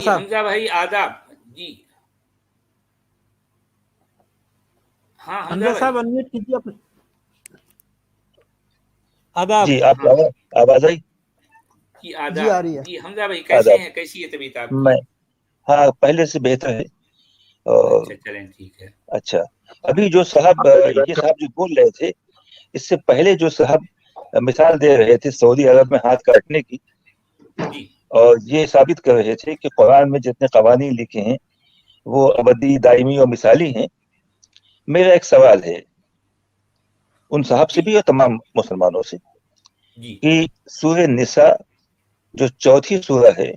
حمزہ بھائی آداب جی. ہاں حمزہ صاحب انمیوٹ کیجیے اپنے. آداب جی آپ آواز آئی؟ جی آداب آ رہی ہے. جی حمزہ بھائی کیسے ہیں؟ کیسی ہے طبیعت آپ کی؟ میں ہاں پہلے سے بہتر ہے. اچھا چلیں ٹھیک ہے. اچھا ابھی جو صاحب یہ صاحب جو بول رہے تھے اس سے پہلے جو صاحب مثال دے رہے تھے سعودی عرب میں ہاتھ کاٹنے کی جی اور یہ ثابت کر رہے تھے کہ قرآن میں جتنے قوانین لکھے ہیں وہ ابدی دائمی اور مثالی ہیں. میرا ایک سوال ہے ان صاحب سے بھی اور تمام مسلمانوں سے جی کہ سورہ نساء جو چوتھی سورہ ہے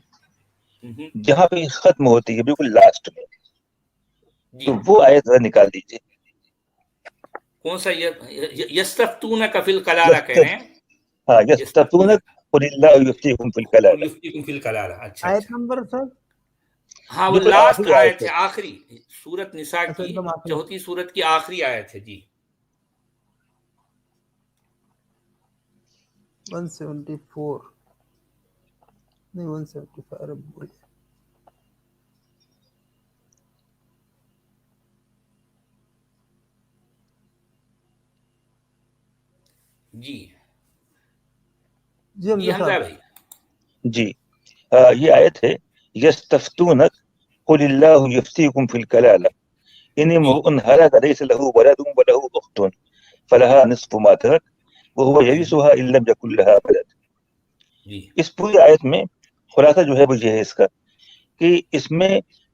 جہاں پہ ختم ہوتی ہے بالکل لاسٹ میں جی تو وہ آیت ذرا نکال دیجیے. کون سا؟ یستفتونک فی الکلالہ کہہ رہے ہیں. ہاں یستفتونک قل اللہ یفتیکم فی الکلالہ. یفتیکم فی الکلالہ. اچھا آیت نمبر سر؟ ہاں وہ بالکل لاسٹ آخری آیت ہے ہے، آخری سورت نساء کی ایک دم آخری. چوتھی سورت کی آخری آیت ہے. جی 174 نہیں 175 عرب بول. جی جی حمزہ حمزہ صاحب. بھائی جی یہ آیت ہے یستفتونک قل اللہ یفتیکم فی الکلالہ ان امرؤ ہلک لیس له ولد وله اخت فلها نصف ما ترك وهو يرثها ان لم يكن لها ولد. جی اس پوری آیت میں خلاصہ جو ہے وہ یہ ہے اس کا کہ اس میں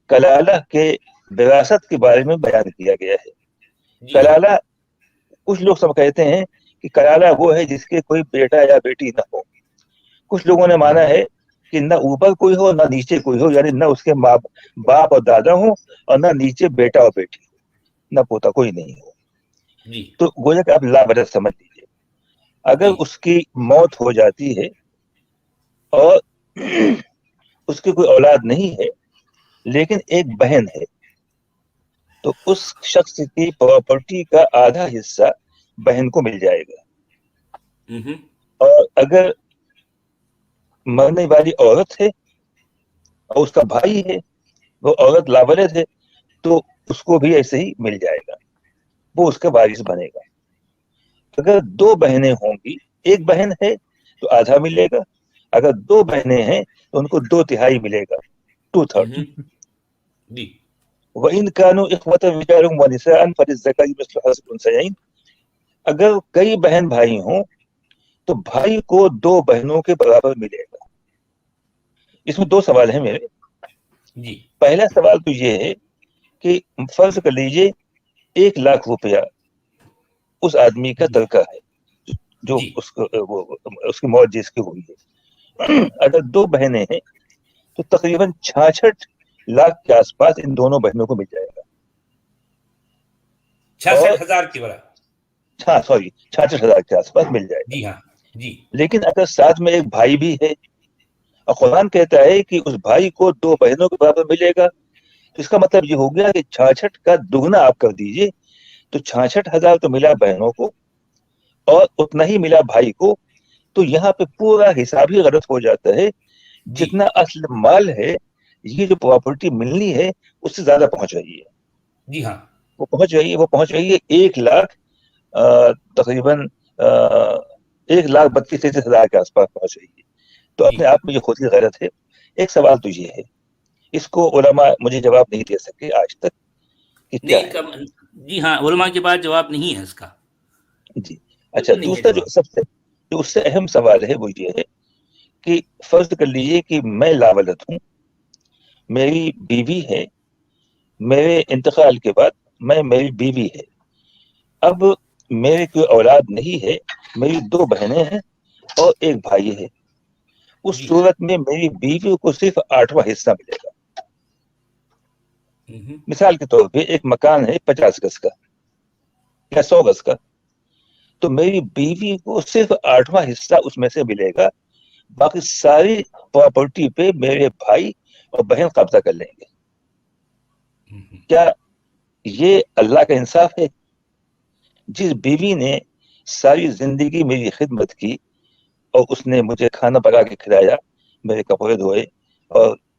کلالہ کے وراثت کے بارے میں بیان کیا گیا ہے. کلالہ کچھ لوگ سب کہتے ہیں کہ کلالہ وہ ہے جس کے کوئی بیٹا یا بیٹی نہ ہو. کچھ لوگوں نے مانا ہے کہ نہ اوپر کوئی ہو نہ نیچے کوئی ہو، یعنی نہ اس کے ماں باپ اور دادا ہوں اور نہ نیچے بیٹا اور بیٹی ہو، نہ پوتا کوئی نہیں ہو. جی تو گویا کہ آپ لامرد سمجھ لیجیے. اگر اس کی موت ہو جاتی ہے اور اس کی کوئی اولاد نہیں ہے لیکن ایک بہن ہے تو اس شخص کی پراپرٹی کا آدھا حصہ بہن کو مل جائے گا. اور اگر مرنے والی عورت ہے اور اس کا بھائی ہے، وہ عورت لاولد ہے، تو اس کو بھی ایسے ہی مل جائے گا، وہ اس کا وارث بنے گا. اگر دو بہنیں ہوں گی، ایک بہن ہے تو آدھا ملے گا، اگر دو بہنیں ہیں تو ان کو 2/3 ملے گا، 2/3. جی وَإِنْ كَانُوا إِخْوَةً رِجَالٌ وَنِسَاءٌ فَلِلذَّكَرِ مِثْلُ حَظِّ الْأُنثَيَيْنِ. اگر کئی بہن بھائی ہوں تو بھائی کو 2 بہنوں کے برابر ملے گا. اس میں 2 سوال ہیں میرے. جی پہلا سوال تو یہ ہے کہ فرض کر لیجئے 1,00,000 روپیہ اس آدمی کا ترکہ ہے جو اس کی موت جس کی ہوئی ہے. اگر 2 بہنیں ہیں تو تقریباً 66 لاکھ کے آس پاس ان دونوں بہنوں کو مل جائے گا. 66,000 کے برابر. ہاں سوری 66,000 کے آس پاس مل جائے گا. جی ہاں جی. لیکن اگر ساتھ میں ایک بھائی بھی ہے اور قرآن کہتا ہے کہ اس بھائی کو 2 بہنوں کے برابر ملے گا، تو اس کا مطلب یہ ہو گیا کہ 66 کا دگنا آپ کر دیجئے تو 66,000 تو ملا بہنوں کو اور اتنا ہی ملا بھائی کو. تو یہاں پہ پورا حساب ہی غلط ہو جاتا ہے. جتنا اصل مال ہے، یہ جو پراپرٹی ملنی ہے اس سے زیادہ پہنچ رہی ہے. جی ہاں وہ پہنچ رہی ہے 1,00,000 تقریباً 1,32,000 کے آس پاس پہنچ رہی ہے. تو اپنے آپ میں یہ خود ہی غلط ہے. ایک سوال تو یہ ہے، اس کو علماء مجھے جواب نہیں دے سکے آج تک کہ کیا ہے. جی ہاں علماء کے بعد جواب نہیں ہے اس کا. جی اچھا. دوسرا جو سب سے جو اس سے اہم سوال ہے وہ یہ ہے کہ فرض کر لیجئے کہ میں لاولد ہوں، میری بیوی ہے، میرے انتقال کے بعد میری بیوی ہے، اب میرے کوئی اولاد نہیں ہے، میری 2 بہنیں ہیں اور ایک بھائی ہے. اس صورت میں میری بیوی کو صرف 8واں حصہ ملے گا. مثال کے طور پہ ایک مکان ہے 50 گز کا یا 100 گز کا، تو میری بیوی کو صرف 8واں حصہ اس میں سے ملے گا، باقی ساری پراپرٹی پہ میرے بھائی اور بہن قبضہ کر لیں گے. کیا یہ اللہ کا انصاف ہے؟ جس بیوی نے ساری زندگی میری خدمت کی اور اس نے مجھے کھانا پکا کے کھلایا، میرے کپڑے دھوئے اور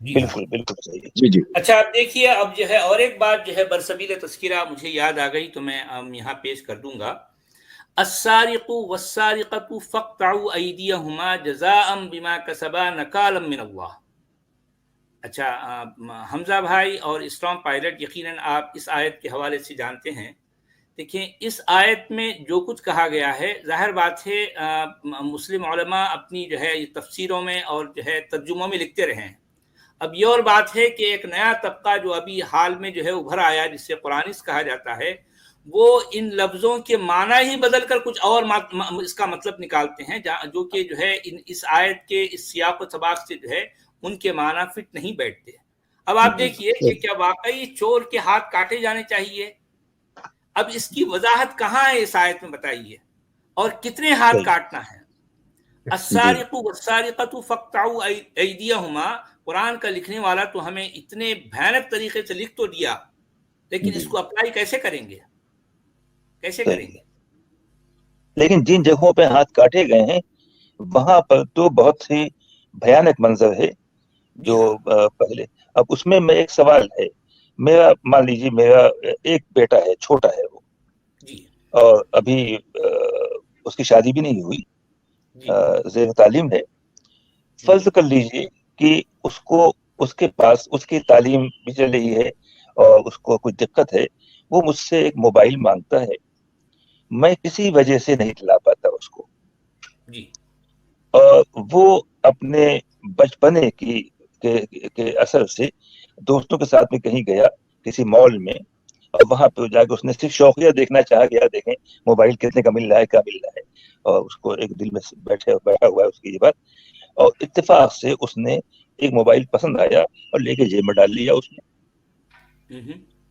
جی بالکل بالکل صحیح ہے. جی جی اچھا اب دیکھیے، اب جو ہے اور ایک بات جو ہے برسبیل تذکرہ مجھے یاد آ گئی تو میں یہاں پیش کر دوں گا. السارق والسارقة فاقطعوا أيديهما جزاء بما كسبا نكالا من اللہ. اچھا حمزہ بھائی اور اسٹرام پائلٹ یقیناً آپ اس آیت کے حوالے سے جانتے ہیں. دیکھیں اس آیت میں جو کچھ کہا گیا ہے، ظاہر بات ہے مسلم علماء اپنی جو ہے تفسیروں میں اور جو ہے ترجموں میں لکھتے رہے ہیں. اب یہ اور بات ہے کہ ایک نیا طبقہ جو ابھی حال میں جو ہے ابھر آیا، جس سے قرآنس کہا جاتا ہے، وہ ان لفظوں کے معنی ہی بدل کر کچھ اور اس کا مطلب نکالتے ہیں، جو کہ جو ہے اس آیت کے اس سیاق و سباق سے جو ہے ان کے معنی فٹ نہیں بیٹھتے. اب آپ دیکھیے کہ کیا واقعی چور کے ہاتھ کاٹے جانے چاہیے؟ اب اس کی وضاحت کہاں ہے اس آیت میں بتائیے، اور کتنے ہاتھ کاٹنا ہے؟ السارق والسارقة فاقطعوا ایدیہما، قرآن کا لکھنے والا تو ہمیں اتنے بھیانک طریقے سے لکھ تو دیا، لیکن اس کو اپلائی کیسے کریں گے، کیسے کریں گے؟ لیکن جن جگہوں پہ ہاتھ کاٹے گئے ہیں وہاں پر تو بہت ہی بھیانک منظر ہے جو پہلے. اب اس میں ایک سوال ہے، میرا مان لیجیے میرا ایک بیٹا ہے، چھوٹا ہے وہ، اور ابھی اس کی شادی بھی نہیں ہوئی، زیر تعلیم ہے. فرض کر لیجیے کہ اس کے پاس اس کی تعلیم بھی چل رہی ہے اور اس کو کچھ دقت ہے، وہ مجھ سے ایک موبائل مانگتا ہے، میں کسی وجہ سے نہیں دلا پاتا اس کو. اور وہ اپنے بچپنے کے اثر سے دوستوں کے ساتھ میں کہیں گیا کسی مال میں، اور وہاں پہ جا کے اس نے صرف شوقیہ دیکھنا چاہا گیا، دیکھیں موبائل کتنے کا مل رہا ہے، کیا مل رہا ہے، اور اس کو ایک دل میں بیٹھا ہوا ہے اس کی یہ بات، اور اتفاق سے اس نے ایک موبائل پسند آیا اور لے کے جیب میں ڈال لیا اس نے.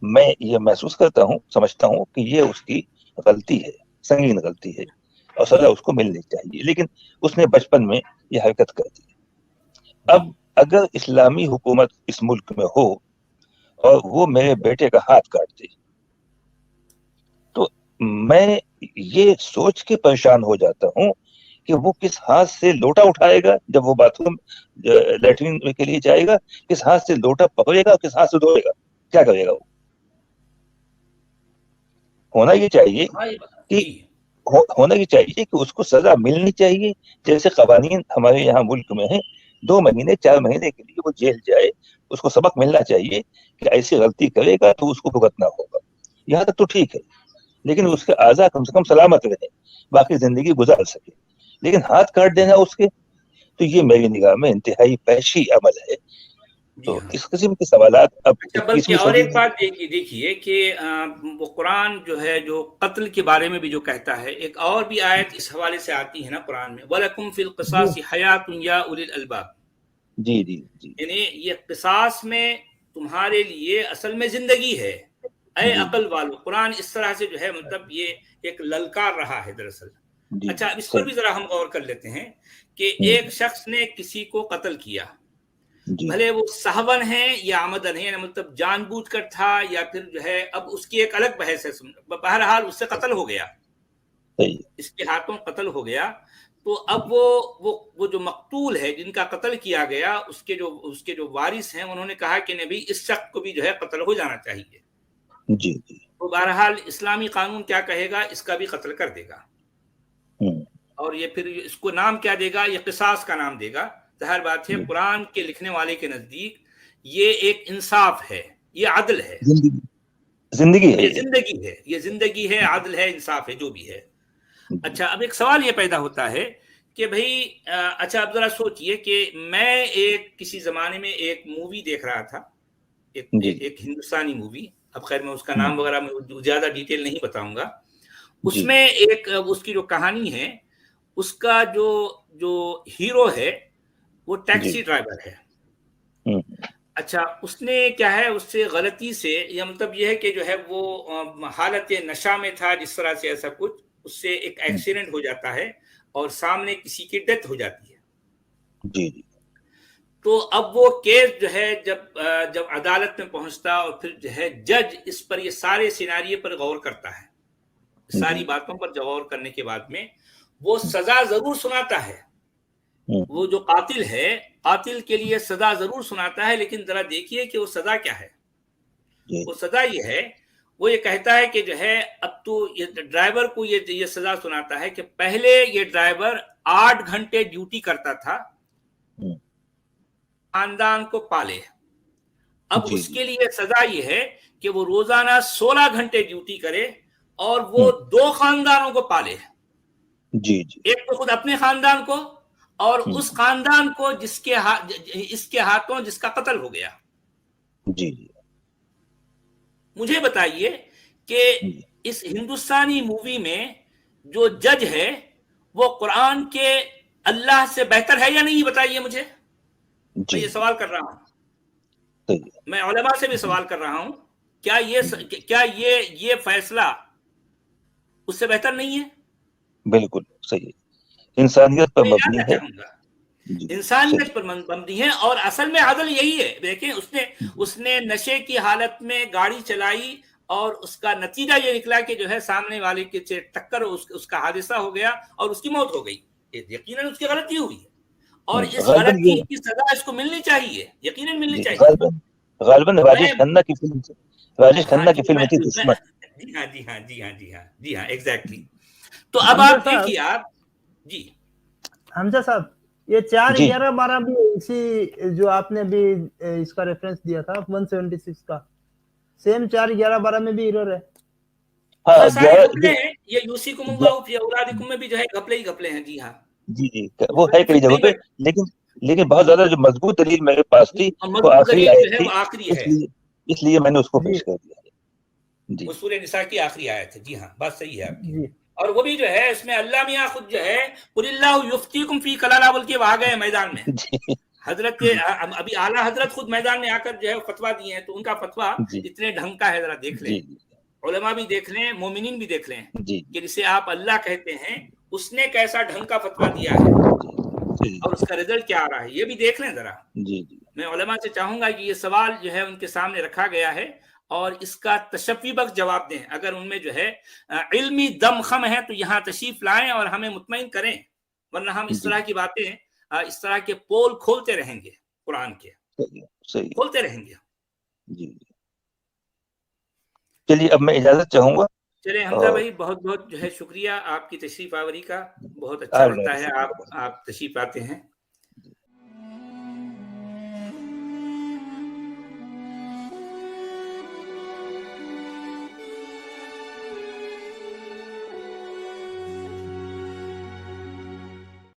میں یہ محسوس کرتا ہوں، سمجھتا ہوں کہ یہ اس کی غلطی ہے، سنگین غلطی ہے، اور سزا اس کو ملنی چاہیے، لیکن اس نے بچپن میں یہ حرکت کر دی. اب اگر اسلامی حکومت اس ملک میں ہو اور وہ میرے بیٹے کا ہاتھ کاٹ دے تو میں یہ سوچ کے پریشان ہو جاتا ہوں کہ وہ کس ہاتھ سے لوٹا اٹھائے گا جب وہ باتھ روم لیٹرین کے لیے جائے گا، کس ہاتھ سے لوٹا پکڑے گا، کس ہاتھ سے دھوئے گا، کیا کرے گا وہ. ہونا یہ چاہیے کہ اس کو سزا ملنی چاہیے، جیسے قوانین ہمارے یہاں ملک میں ہیں، 2 مہینے 4 مہینے کے لیے وہ جیل جائے، اس کو سبق ملنا چاہیے کہ ایسی غلطی کرے گا تو اس کو بھگتنا ہوگا. یہاں تک تو ٹھیک ہے، لیکن اس کے اعضاء کم سے کم سلامت رہے، باقی زندگی گزار سکے. لیکن ہاتھ کاٹ دینا اس کے، تو یہ میری نگاہ میں انتہائی وحشی عمل ہے. تو اس قسم کے سوالات اب بلکہ اور ایک بات دیکھیے کہ وہ قرآن جو ہے جو قتل کے بارے میں بھی جو کہتا ہے، ایک اور بھی آیت اس حوالے سے آتی ہے نا قرآن میں، وَلَكُمْ فِي الْقِصَاصِ حَيَاةٌ يَا أُولِي الْأَلْبَابِ. جی یعنی یہ قصاص میں تمہارے لیے اصل میں زندگی ہے، اے عقل والو. قرآن اس طرح سے جو ہے مطلب یہ ایک للکار رہا ہے دراصل. اچھا اب اس پر بھی ذرا ہم غور کر لیتے ہیں کہ ایک شخص نے کسی کو قتل کیا، بھلے وہ سہون ہے یا عمدن ہے، مطلب جان بوجھ کر تھا یا پھر جو ہے، اب اس کی ایک الگ بحث ہے. بہرحال اس سے قتل ہو گیا، اس کے ہاتھوں قتل ہو گیا. تو اب وہ جو مقتول ہے، جن کا قتل کیا گیا، اس کے جو وارث ہیں، انہوں نے کہا کہ نبی اس شخص کو بھی جو ہے قتل ہو جانا چاہیے. تو بہرحال اسلامی قانون کیا کہے گا، اس کا بھی قتل کر دے گا، اور یہ پھر اس کو نام کیا دے گا، یہ قصاص کا نام دے گا. ظاہر بات ہے قرآن کے لکھنے والے کے نزدیک یہ ایک انصاف ہے، یہ عدل ہے، زندگی ہے، یہ زندگی ہے، عدل ہے، انصاف ہے، جو بھی ہے. اچھا اب ایک سوال یہ پیدا ہوتا ہے کہ بھئی اچھا اب ذرا سوچئے کہ میں کسی زمانے میں ایک مووی دیکھ رہا تھا، ایک ہندوستانی مووی، اب خیر میں اس کا نام وغیرہ میں زیادہ ڈیٹیل نہیں بتاؤں گا. اس میں اس کی جو کہانی ہے، اس کا جو ہیرو ہے وہ ٹیکسی ڈرائیور ہے. اچھا اس نے کیا ہے، اس سے غلطی سے، یا مطلب یہ ہے کہ جو ہے وہ حالت نشہ میں تھا، جس طرح سے ایسا کچھ، اس سے ایک ایکسیڈنٹ ہو جاتا ہے اور سامنے کسی کی ڈیتھ ہو جاتی ہے. تو اب وہ کیس جو ہے جب عدالت میں پہنچتا اور پھر جو ہے جج اس پر یہ سارے سیناریے پر غور کرتا ہے، ساری باتوں پر غور کرنے کے بعد میں وہ سزا ضرور سناتا ہے، وہ جو قاتل ہے، قاتل کے لیے سزا ضرور سناتا ہے، لیکن ذرا دیکھیے کہ وہ سزا کیا ہے. وہ سزا یہ ہے، وہ یہ کہتا ہے کہ جو ہے اب تو یہ ڈرائیور کو یہ سزا سناتا ہے کہ پہلے یہ ڈرائیور 8 گھنٹے ڈیوٹی کرتا تھا، خاندان کو پالے. اب اس کے لیے سزا یہ ہے کہ وہ روزانہ 16 گھنٹے ڈیوٹی کرے اور وہ 2 خاندانوں کو پالے. ایک تو خود اپنے خاندان کو اور اس خاندان کو اس کے ہاتھوں جس کا قتل ہو گیا. مجھے بتائیے کہ اس ہندوستانی مووی میں جو جج ہے وہ قرآن کے اللہ سے بہتر ہے یا نہیں؟ بتائیے مجھے. میں یہ سوال کر رہا ہوں، میں علماء سے بھی سوال کر رہا ہوں، کیا یہ فیصلہ اس سے بہتر نہیں ہے؟ بالکل صحیح. انسانیت پر مبنی ہے، انسانیت پر مبنی ہے. اور اصل میں عدل یہی ہے. دیکھیں اس نے نشے کی حالت میں گاڑی چلائی اور اس کا نتیجہ یہ نکلا کہ جو ہے سامنے والے کے ٹکر اس کا حادثہ ہو گیا اور اس کی موت ہو گئی. یقیناً اس کی غلطی ہوئی ہے اور اس غلطی کی سزا اس کو ملنی چاہیے، یقیناً ملنی چاہیے. غالباً راجیش کھنہ کی فلم تھی دشمن. جی ہاں ایگزیکٹلی. تو اب آپ دیکھیے جی حمزہ صاحب، یہ 4-11-12 بھی اسی جو آپ نے بھی اس کا ریفرنس دیا تھا 176 کا، سیم 4-11-12 میں بھی ایرر ہے. یہ یوسیکم اللہ فی اولادکم میں بھی جو ہے گھپلے ہی گھپلے ہیں. جی ہاں جی وہ ہے کئی جگہوں پہ، لیکن بہت زیادہ جو مضبوط دلیل میرے پاس تھی وہ آخری ہے، اس لیے میں نے اس کو پیش کر دیا. وہ سورہ نساء کی آخری آیت ہے. جی ہاں بات صحیح ہے آپ کی. اور وہ بھی جو ہے اس میں اللہ میاں خود جو ہے قل اللہ یفتیکم فی کلالہ بول کے وہ آ گئے میدان میں. حضرت ابھی اعلیٰ حضرت خود میدان میں آ کر جو ہے فتویٰ دیے ہیں، تو ان کا فتویٰ اتنے ڈھنگ کا ہے، ذرا دیکھ لیں. علماء بھی دیکھ لیں، مومنین بھی دیکھ لیں کہ جسے آپ اللہ کہتے ہیں اس نے کیسا ڈھنگ کا فتویٰ دیا ہے اور اس کا رزلٹ کیا آ رہا ہے، یہ بھی دیکھ لیں ذرا. میں علماء سے چاہوں گا کہ یہ سوال جو ہے ان کے سامنے رکھا گیا ہے اور اس کا تشفی بخش جواب دیں. اگر ان میں جو ہے علمی دم خم ہے تو یہاں تشریف لائیں اور ہمیں مطمئن کریں، ورنہ ہم اس طرح کی باتیں، اس طرح کے پول کھولتے رہیں گے، قرآن کے کھولتے رہیں گے. چلیے اب میں اجازت چاہوں گا. چلیں حمزہ بھائی، بہت بہت جو ہے شکریہ آپ کی تشریف آوری کا. بہت اچھا لگتا ہے آپ تشریف آتے ہیں.